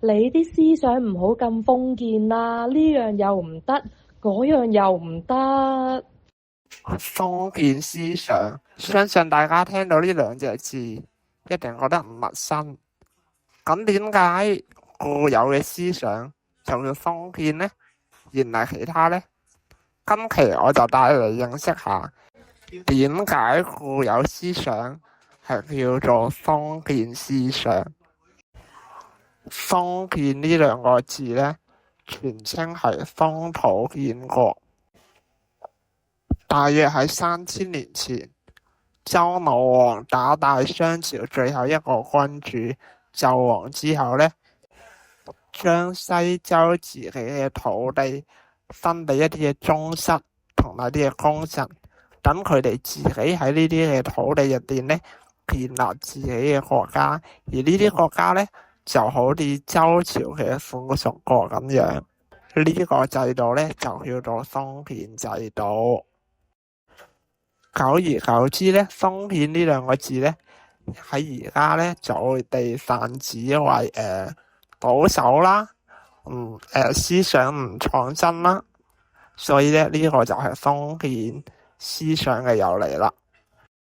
你啲思想唔好咁封建啦，呢樣又唔得，嗰樣又唔得。封建思想，相信大家聽到呢兩隻字，一定覺得唔陌生。咁點解固有嘅思想就叫封建呢？而唔係其他呢？今期我就帶嚟認識下點解固有思想係叫做封建思想。封建呢兩個字呢，全稱係封土建國。大約喺3000年前，周武王打敗商朝最後一個君主紂王之後呢，將西周自己嘅土地分俾一啲嘅宗室同埋啲嘅功臣，等佢哋自己喺呢啲嘅土地入邊呢，建立自己嘅國家。而呢啲國家呢，就好似周朝嘅附屬國咁樣。呢個制度呢，就叫做封建制度。久而久之呢，封建呢兩個字呢，喺而家呢，就會被泛指為保守啦，思想唔創新啦，所以呢，呢個就係封建思想嘅由嚟啦。